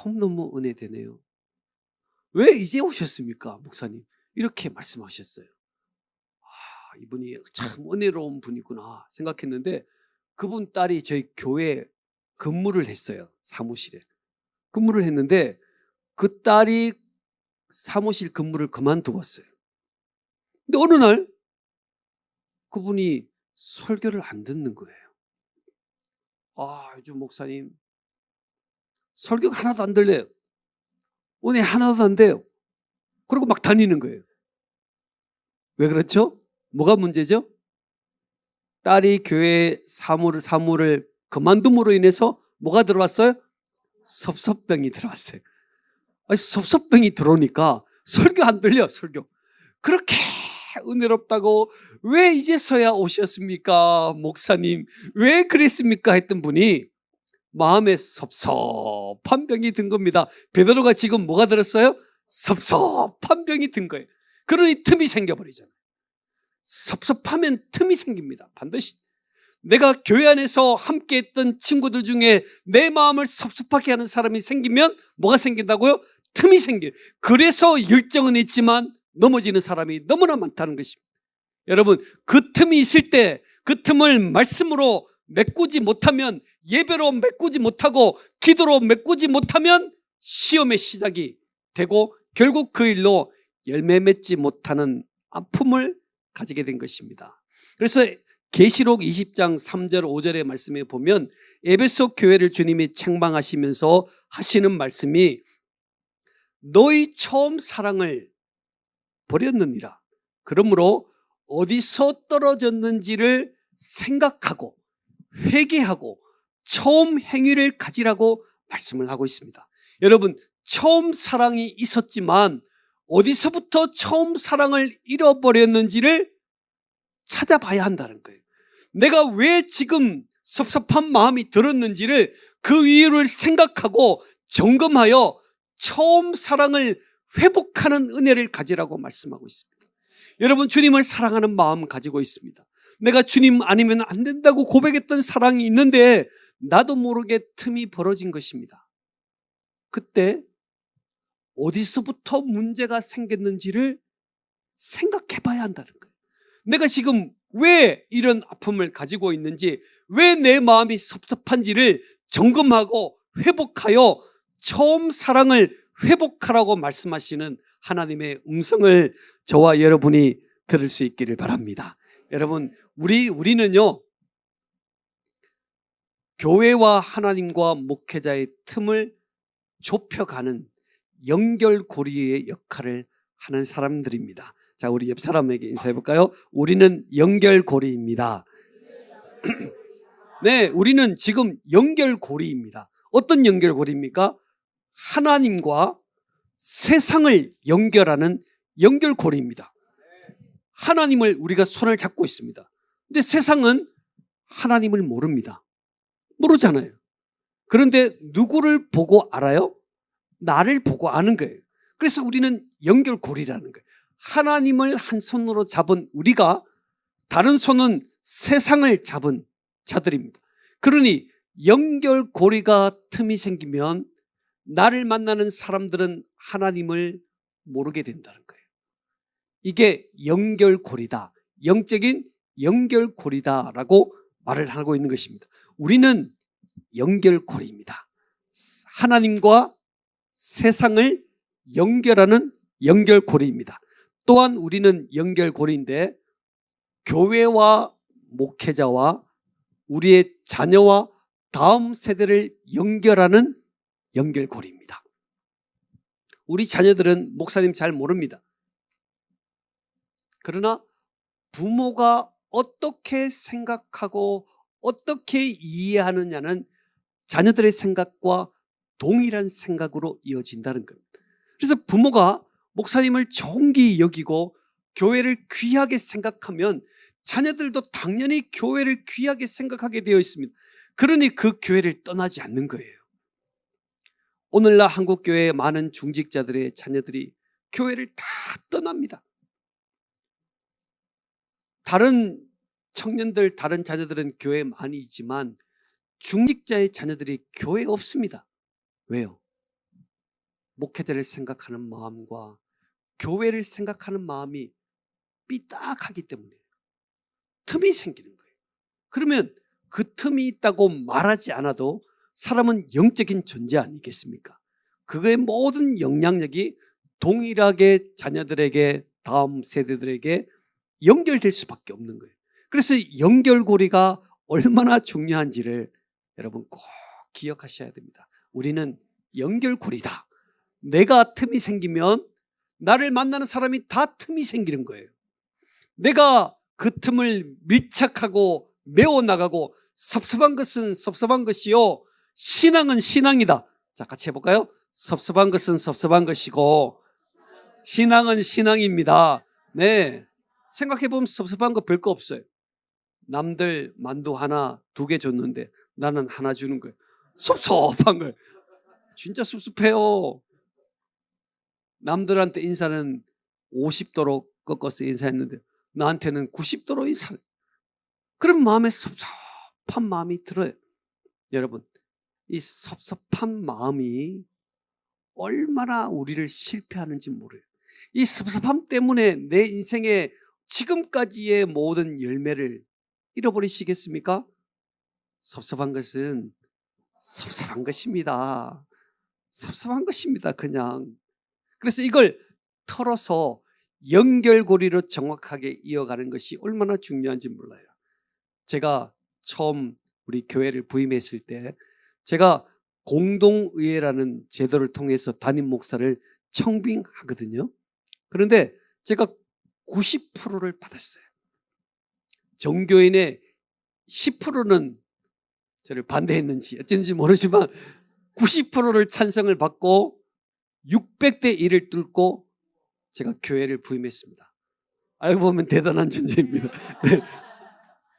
너무너무 은혜되네요. 왜 이제 오셨습니까 목사님? 이렇게 말씀하셨어요. 이분이 참 은혜로운 분이구나 생각했는데 그분 딸이 저희 교회에 근무를 했어요. 사무실에 근무를 했는데 그 딸이 사무실 근무를 그만두었어요. 근데 어느 날 그분이 설교를 안 듣는 거예요. 요즘 목사님 설교가 하나도 안 들려요. 은혜 하나도 안 돼요. 그리고 막 다니는 거예요. 왜 그렇죠? 뭐가 문제죠? 딸이 교회 사무를 그만둠으로 인해서 뭐가 들어왔어요? 섭섭병이 들어왔어요. 섭섭병이 들어오니까 설교 안 들려, 설교. 그렇게 은혜롭다고 왜 이제서야 오셨습니까? 목사님, 왜 그랬습니까? 했던 분이 마음에 섭섭한 병이 든 겁니다. 베드로가 지금 뭐가 들었어요? 섭섭한 병이 든 거예요. 그러니 틈이 생겨버리잖아요. 섭섭하면 틈이 생깁니다. 반드시. 내가 교회 안에서 함께 했던 친구들 중에 내 마음을 섭섭하게 하는 사람이 생기면 뭐가 생긴다고요? 틈이 생겨요. 그래서 열정은 있지만 넘어지는 사람이 너무나 많다는 것입니다. 여러분, 그 틈이 있을 때 그 틈을 말씀으로 메꾸지 못하면, 예배로 메꾸지 못하고 기도로 메꾸지 못하면 시험의 시작이 되고 결국 그 일로 열매 맺지 못하는 아픔을 가지게 된 것입니다. 그래서 계시록 20장 3절 5절의 말씀에 보면 에베소 교회를 주님이 책망하시면서 하시는 말씀이 너희 처음 사랑을 버렸느니라. 그러므로 어디서 떨어졌는지를 생각하고 회개하고 처음 행위를 가지라고 말씀을 하고 있습니다. 여러분, 처음 사랑이 있었지만 어디서부터 처음 사랑을 잃어버렸는지를 찾아봐야 한다는 거예요. 내가 왜 지금 섭섭한 마음이 들었는지를 그 이유를 생각하고 점검하여 처음 사랑을 회복하는 은혜를 가지라고 말씀하고 있습니다. 여러분, 주님을 사랑하는 마음 가지고 있습니다. 내가 주님 아니면 안 된다고 고백했던 사랑이 있는데 나도 모르게 틈이 벌어진 것입니다. 그때 어디서부터 문제가 생겼는지를 생각해 봐야 한다는 거예요. 내가 지금 왜 이런 아픔을 가지고 있는지, 왜 내 마음이 섭섭한지를 점검하고 회복하여 처음 사랑을 회복하라고 말씀하시는 하나님의 음성을 저와 여러분이 들을 수 있기를 바랍니다. 여러분, 우리는요, 교회와 하나님과 목회자의 틈을 좁혀가는 연결고리의 역할을 하는 사람들입니다. 자, 우리 옆 사람에게 인사해 볼까요? 우리는 연결고리입니다. 네, 우리는 지금 연결고리입니다. 어떤 연결고리입니까? 하나님과 세상을 연결하는 연결고리입니다. 하나님을 우리가 손을 잡고 있습니다. 근데 세상은 하나님을 모릅니다. 모르잖아요. 그런데 누구를 보고 알아요? 나를 보고 아는 거예요. 그래서 우리는 연결고리라는 거예요. 하나님을 한 손으로 잡은 우리가 다른 손은 세상을 잡은 자들입니다. 그러니 연결고리가 틈이 생기면 나를 만나는 사람들은 하나님을 모르게 된다는 거예요. 이게 연결고리다, 영적인 연결고리다라고 말을 하고 있는 것입니다. 우리는 연결고리입니다. 하나님과 세상을 연결하는 연결고리입니다. 또한 우리는 연결고리인데 교회와 목회자와 우리의 자녀와 다음 세대를 연결하는 연결고리입니다. 우리 자녀들은 목사님 잘 모릅니다. 그러나 부모가 어떻게 생각하고 어떻게 이해하느냐는 자녀들의 생각과 동일한 생각으로 이어진다는 겁니다. 그래서 부모가 목사님을 존귀 여기고 교회를 귀하게 생각하면 자녀들도 당연히 교회를 귀하게 생각하게 되어 있습니다. 그러니 그 교회를 떠나지 않는 거예요. 오늘날 한국교회의 많은 중직자들의 자녀들이 교회를 다 떠납니다. 다른 청년들, 다른 자녀들은 교회에 많이 있지만 중직자의 자녀들이 교회에 없습니다. 왜요? 목회자를 생각하는 마음과 교회를 생각하는 마음이 삐딱하기 때문에 틈이 생기는 거예요. 그러면 그 틈이 있다고 말하지 않아도 사람은 영적인 존재 아니겠습니까? 그거의 모든 영향력이 동일하게 자녀들에게, 다음 세대들에게 연결될 수밖에 없는 거예요. 그래서 연결고리가 얼마나 중요한지를 여러분 꼭 기억하셔야 됩니다. 우리는 연결고리다. 내가 틈이 생기면 나를 만나는 사람이 다 틈이 생기는 거예요. 내가 그 틈을 밀착하고 메워나가고, 섭섭한 것은 섭섭한 것이요, 신앙은 신앙이다. 자, 같이 해볼까요? 섭섭한 것은 섭섭한 것이고 신앙은 신앙입니다. 네, 생각해보면 섭섭한 거 별거 없어요. 남들 만두 하나, 2개 줬는데 나는 하나 주는 거예요. 섭섭한 거예요. 진짜 섭섭해요. 남들한테 인사는 50도로 꺾어서 인사했는데 나한테는 90도로 인사. 그런 마음에 섭섭한 마음이 들어요. 여러분, 이 섭섭한 마음이 얼마나 우리를 실패하는지 모르요. 이 섭섭함 때문에 내 인생의 지금까지의 모든 열매를 잃어버리시겠습니까? 섭섭한 것은 섭섭한 것입니다. 섭섭한 것입니다, 그냥. 그래서 이걸 털어서 연결고리로 정확하게 이어가는 것이 얼마나 중요한지 몰라요. 제가 처음 우리 교회를 부임했을 때 제가 공동의회라는 제도를 통해서 담임 목사를 청빙하거든요. 그런데 제가 90%를 받았어요. 정교인의 10%는 저를 반대했는지 어쩐지 모르지만 90%를 찬성을 받고 600대 1을 뚫고 제가 교회를 부임했습니다. 알고 보면 대단한 존재입니다. 네.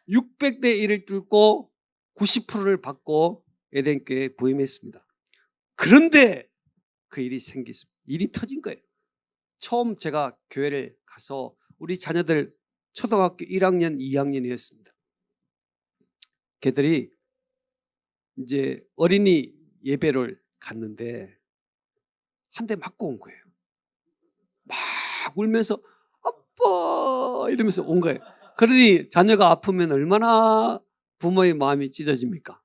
600대 1을 뚫고 90%를 받고 에덴교회에 부임했습니다. 그런데 그 일이 생겼습니다. 일이 터진 거예요. 처음 제가 교회를 가서 우리 자녀들 초등학교 1학년, 2학년이었습니다. 걔들이 이제 어린이 예배를 갔는데 한 대 맞고 온 거예요. 막 울면서 아빠 이러면서 온 거예요. 그러니 자녀가 아프면 얼마나 부모의 마음이 찢어집니까?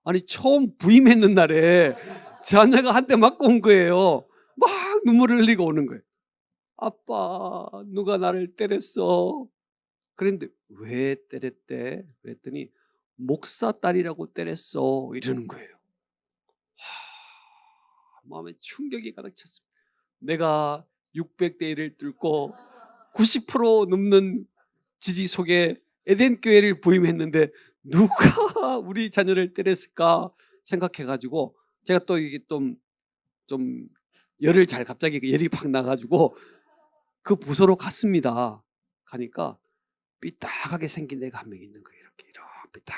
아니, 처음 부임했는 날에 자녀가 한 대 맞고 온 거예요. 막 눈물을 흘리고 오는 거예요. 아빠, 누가 나를 때렸어. 그런데 왜 때렸대? 그랬더니 목사 딸이라고 때렸어 이러는 거예요. 마음에 충격이 가득 찼습니다. 내가 600대 1을 뚫고 90% 넘는 지지 속에 에덴교회를 부임했는데 누가 우리 자녀를 때렸을까 생각해가지고 제가 또 이게 좀 열을 잘 갑자기 열이 팍 나가지고 그 부서로 갔습니다. 가니까 삐딱하게 생긴 애가 한 명 있는 거예요. 이렇게 삐딱.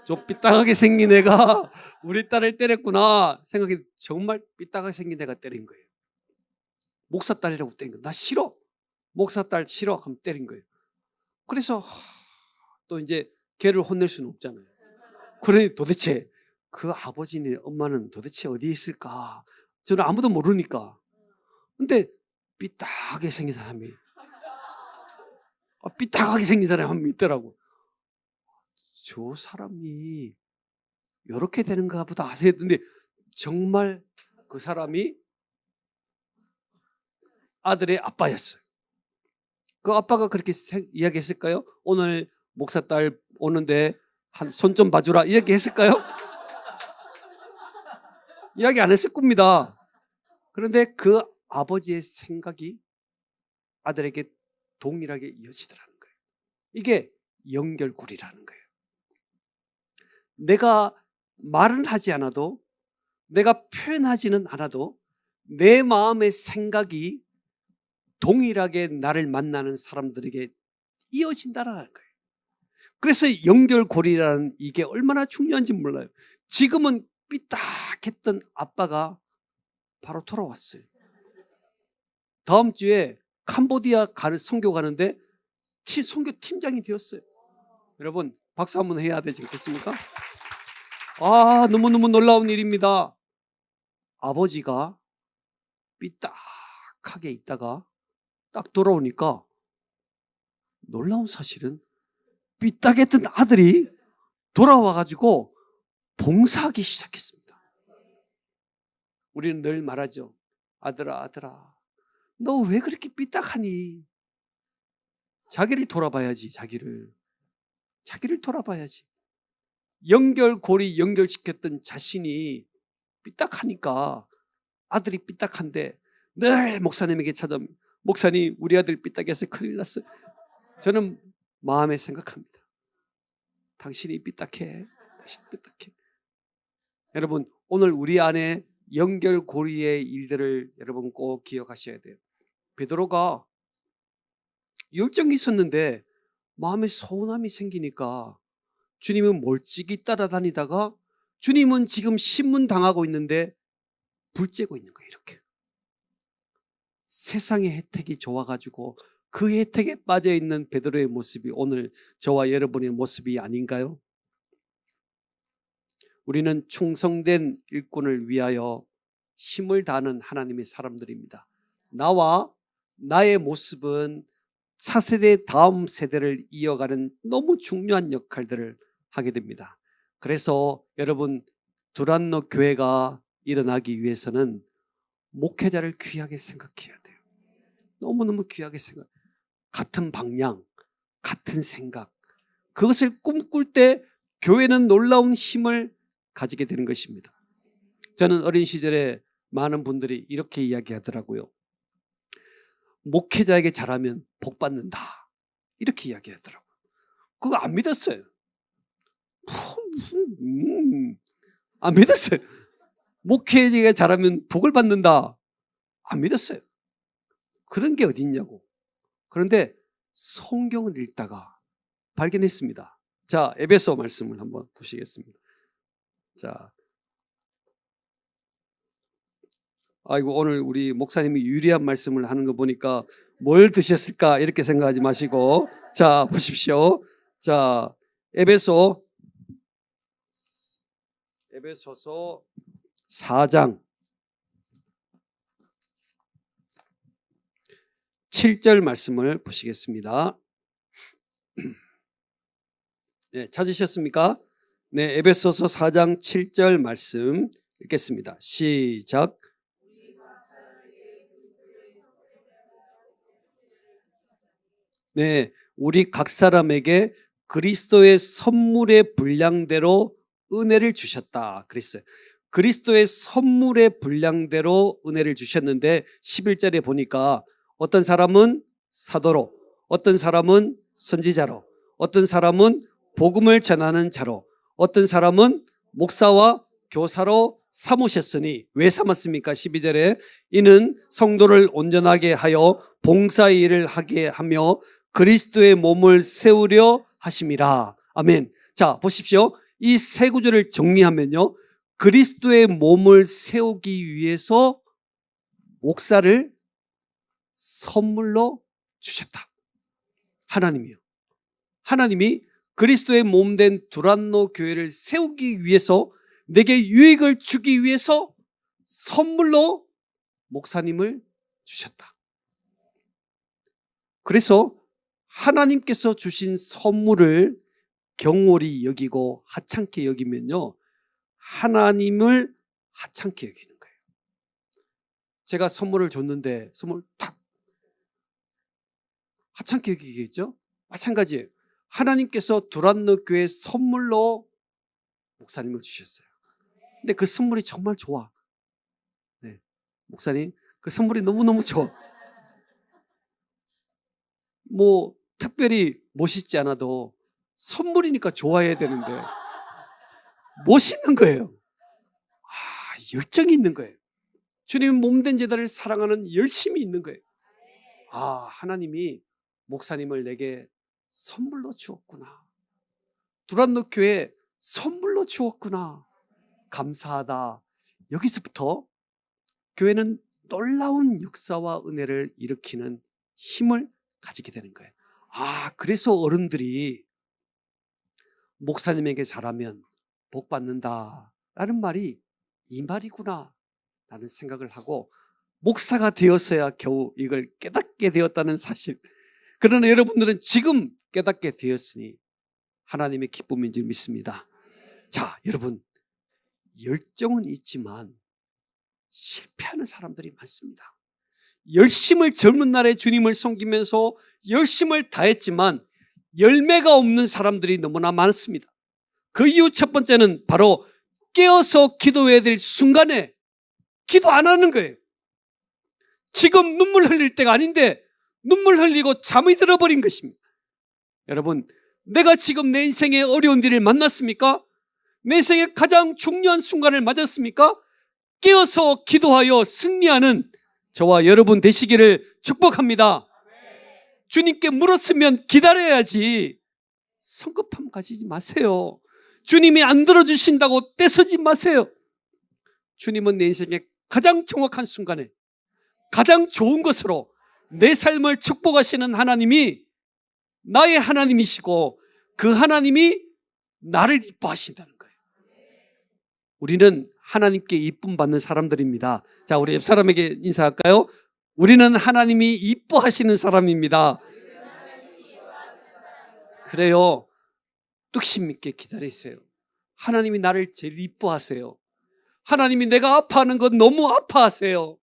좀 삐딱하게 생긴 애가 우리 딸을 때렸구나 생각해. 정말 삐딱하게 생긴 애가 때린 거예요. 목사 딸이라고 때린 거예요. 나 싫어. 목사 딸 싫어. 하면 때린 거예요. 그래서 또 이제 걔를 혼낼 수는 없잖아요. 그러니 도대체 그 아버지네 엄마는 도대체 어디에 있을까? 저는 아무도 모르니까. 근데 삐딱하게 생긴 사람이 삐딱하게 생긴 사람이 한 명 있더라고. 저 사람이 이렇게 되는가 보다 했는데 정말 그 사람이 아들의 아빠였어요. 그 아빠가 그렇게 이야기했을까요? 오늘 목사 딸 오는데 한 손 좀 봐주라 이야기했을까요? 이야기 안 했을 겁니다. 그런데 그 아버지의 생각이 아들에게 동일하게 이어지더라는 거예요. 이게 연결고리라는 거예요. 내가 말은 하지 않아도, 내가 표현하지는 않아도 내 마음의 생각이 동일하게 나를 만나는 사람들에게 이어진다는 거예요. 그래서 연결고리라는 이게 얼마나 중요한지 몰라요. 지금은 삐딱했던 아빠가 바로 돌아왔어요. 다음 주에 캄보디아 선교 가는데 선교 팀장이 되었어요. 여러분 박수 한번 해야 되지 않겠습니까? 너무너무 놀라운 일입니다. 아버지가 삐딱하게 있다가 딱 돌아오니까 놀라운 사실은 삐딱했던 아들이 돌아와가지고 봉사하기 시작했습니다. 우리는 늘 말하죠. 아들아, 아들아, 너 왜 그렇게 삐딱하니? 자기를 돌아봐야지. 자기를 돌아봐야지. 연결고리 연결시켰던 자신이 삐딱하니까, 아들이 삐딱한데 늘 목사님에게 찾아오면, 목사님, 우리 아들 삐딱해서 큰일 났어요. 저는 마음에 생각합니다. 당신이 삐딱해. 당신 삐딱해. 여러분, 오늘 우리 안에 연결고리의 일들을 여러분 꼭 기억하셔야 돼요. 베드로가 열정이 있었는데 마음에 서운함이 생기니까 주님은 멀찍이 따라다니다가, 주님은 지금 신문 당하고 있는데 불 쬐고 있는 거예요. 이렇게 세상의 혜택이 좋아가지고 그 혜택에 빠져있는 베드로의 모습이 오늘 저와 여러분의 모습이 아닌가요? 우리는 충성된 일꾼을 위하여 힘을 다하는 하나님의 사람들입니다. 나와 나의 모습은 차세대 다음 세대를 이어가는 너무 중요한 역할들을 하게 됩니다. 그래서 여러분, 두란노 교회가 일어나기 위해서는 목회자를 귀하게 생각해야 돼요. 너무너무 귀하게 생각. 같은 방향, 같은 생각, 그것을 꿈꿀 때 교회는 놀라운 힘을 가지게 되는 것입니다. 저는 어린 시절에 많은 분들이 이렇게 이야기하더라고요. 목회자에게 잘하면 복 받는다, 이렇게 이야기하더라고요. 그거 안 믿었어요. 안 믿었어요. 목회자가 잘하면 복을 받는다, 안 믿었어요. 그런 게 어디 있냐고. 그런데 성경을 읽다가 발견했습니다. 자, 에베소 말씀을 한번 보시겠습니다. 자, 아이고, 오늘 우리 목사님이 유리한 말씀을 하는 거 보니까 뭘 드셨을까 이렇게 생각하지 마시고, 자, 보십시오. 자, 에베소서 4장 7절 말씀을 보시겠습니다. 네, 찾으셨습니까? 네, 에베소서 4장 7절 말씀 읽겠습니다. 시작. 네, 우리 각 사람에게 그리스도의 선물의 분량대로 은혜를 주셨다 그랬어요. 그리스도의 선물의 분량대로 은혜를 주셨는데 11절에 보니까 어떤 사람은 사도로, 어떤 사람은 선지자로, 어떤 사람은 복음을 전하는 자로, 어떤 사람은 목사와 교사로 삼으셨으니, 왜 삼았습니까? 12절에 이는 성도를 온전하게 하여 봉사의 일을 하게 하며 그리스도의 몸을 세우려 하심이라. 아멘. 자, 보십시오. 이 세 구절을 정리하면요, 그리스도의 몸을 세우기 위해서 목사를 선물로 주셨다. 하나님이요. 하나님이 그리스도의 몸된 두란노 교회를 세우기 위해서, 내게 유익을 주기 위해서 선물로 목사님을 주셨다. 그래서 하나님께서 주신 선물을 경홀히 여기고 하찮게 여기면요, 하나님을 하찮게 여기는 거예요. 제가 선물을 줬는데 선물 탁 하찮게 여기겠죠? 마찬가지예요. 하나님께서 두란노 교회 선물로 목사님을 주셨어요. 근데 그 선물이 정말 좋아. 네, 목사님, 그 선물이 너무너무 좋아. 뭐 특별히 멋있지 않아도 선물이니까 좋아해야 되는데 멋있는 거예요. 열정이 있는 거예요. 주님 몸된 제자를 사랑하는 열심이 있는 거예요. 하나님이 목사님을 내게 선물로 주었구나. 두란노 교회 선물로 주었구나. 감사하다. 여기서부터 교회는 놀라운 역사와 은혜를 일으키는 힘을 가지게 되는 거예요. 그래서 어른들이 목사님에게 잘하면 복 받는다 라는 말이 이 말이구나 라는 생각을 하고, 목사가 되었어야 겨우 이걸 깨닫게 되었다는 사실. 그러나 여러분들은 지금 깨닫게 되었으니 하나님의 기쁨인 줄 믿습니다. 자, 여러분, 열정은 있지만 실패하는 사람들이 많습니다. 열심을 젊은 날에 주님을 섬기면서 열심을 다했지만 열매가 없는 사람들이 너무나 많습니다. 그 이유 첫 번째는 바로 깨어서 기도해야 될 순간에 기도 안 하는 거예요. 지금 눈물 흘릴 때가 아닌데 눈물 흘리고 잠이 들어버린 것입니다. 여러분, 내가 지금 내 인생의 어려운 일을 만났습니까? 내 인생의 가장 중요한 순간을 맞았습니까? 깨어서 기도하여 승리하는 저와 여러분 되시기를 축복합니다. 주님께 물었으면 기다려야지 성급함 가지지 마세요. 주님이 안 들어주신다고 떼서지 마세요. 주님은 내 인생의 가장 정확한 순간에 가장 좋은 것으로 내 삶을 축복하시는 하나님이 나의 하나님이시고 그 하나님이 나를 이뻐하신다는 거예요. 우리는 하나님께 이쁨 받는 사람들입니다. 자, 우리 옆 사람에게 인사할까요? 우리는 하나님이 이뻐하시는 사람입니다. 그래요. 뚝심 있게 기다리세요. 하나님이 나를 제일 이뻐하세요. 하나님이 내가 아파하는 건 너무 아파하세요.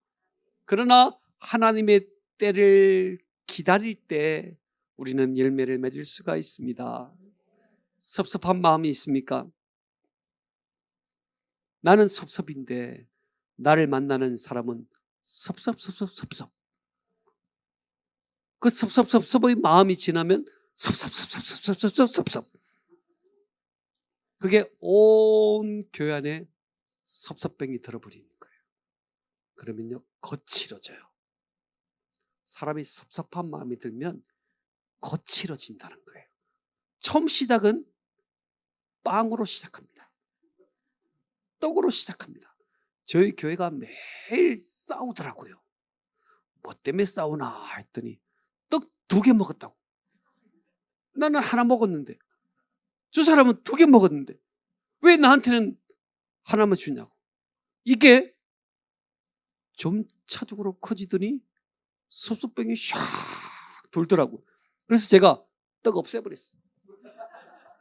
그러나 하나님의 때를 기다릴 때 우리는 열매를 맺을 수가 있습니다. 섭섭한 마음이 있습니까? 나는 섭섭인데 나를 만나는 사람은 섭섭. 그 섭섭의 마음이 지나면 섭섭. 그게 온 교회 안에 섭섭병이 들어버리는 거예요. 그러면요, 거칠어져요. 사람이 섭섭한 마음이 들면 거칠어진다는 거예요. 처음 시작은 빵으로 시작합니다. 떡으로 시작합니다. 저희 교회가 매일 싸우더라고요. 뭐 때문에 싸우나 했더니 떡 2개 먹었다고. 나는 하나 먹었는데 저 사람은 2개 먹었는데 왜 나한테는 하나만 주냐고. 이게 점차적으로 커지더니 섭섭병이 샥 돌더라고요. 그래서 제가 떡 없애버렸어요.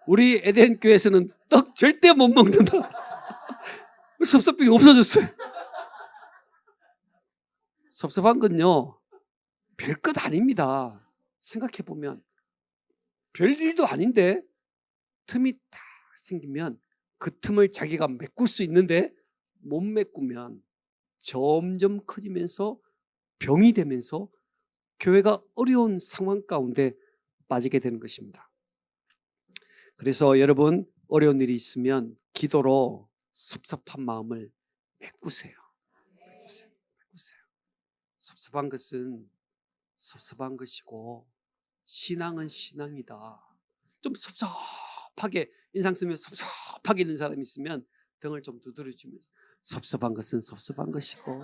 우리 에덴 교회에서는 떡 절대 못 먹는다. 섭섭병이 없어졌어요. 섭섭한 건요, 별것 아닙니다. 생각해보면 별일도 아닌데 틈이 딱 생기면 그 틈을 자기가 메꿀 수 있는데 못 메꾸면 점점 커지면서 병이 되면서 교회가 어려운 상황 가운데 빠지게 되는 것입니다. 그래서 여러분, 어려운 일이 있으면 기도로 섭섭한 마음을 메꾸세요. 섭섭한 것은 섭섭한 것이고 신앙은 신앙이다. 좀 섭섭하게 인상 쓰면 섭섭하게 있는 사람이 있으면 등을 좀 두드려주면서 섭섭한 것은 섭섭한 것이고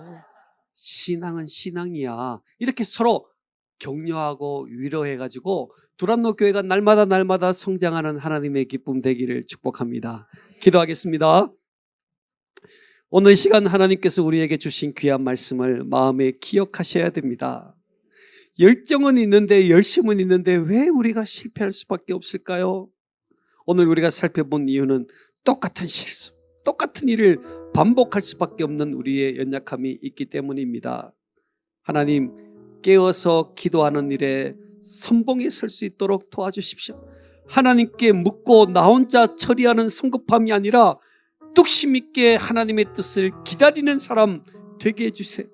신앙은 신앙이야. 이렇게 서로 격려하고 위로해가지고 두란노 교회가 날마다 성장하는 하나님의 기쁨 되기를 축복합니다. 기도하겠습니다. 오늘 이 시간 하나님께서 우리에게 주신 귀한 말씀을 마음에 기억하셔야 됩니다. 열정은 있는데 열심은 있는데 왜 우리가 실패할 수밖에 없을까요? 오늘 우리가 살펴본 이유는 똑같은 실수, 똑같은 일을 반복할 수밖에 없는 우리의 연약함이 있기 때문입니다. 하나님, 깨어서 기도하는 일에 선봉에 설 수 있도록 도와주십시오. 하나님께 묻고 나 혼자 처리하는 성급함이 아니라 뚝심 있게 하나님의 뜻을 기다리는 사람 되게 해주세요.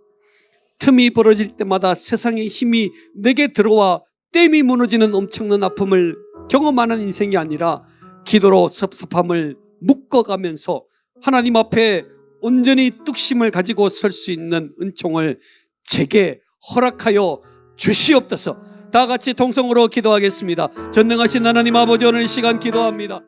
틈이 벌어질 때마다 세상의 힘이 내게 들어와 댐이 무너지는 엄청난 아픔을 경험하는 인생이 아니라 기도로 섭섭함을 묶어가면서 하나님 앞에 온전히 뚝심을 가지고 설 수 있는 은총을 제게 허락하여 주시옵소서. 다 같이 통성으로 기도하겠습니다. 전능하신 하나님 아버지, 오늘 이 시간 기도합니다.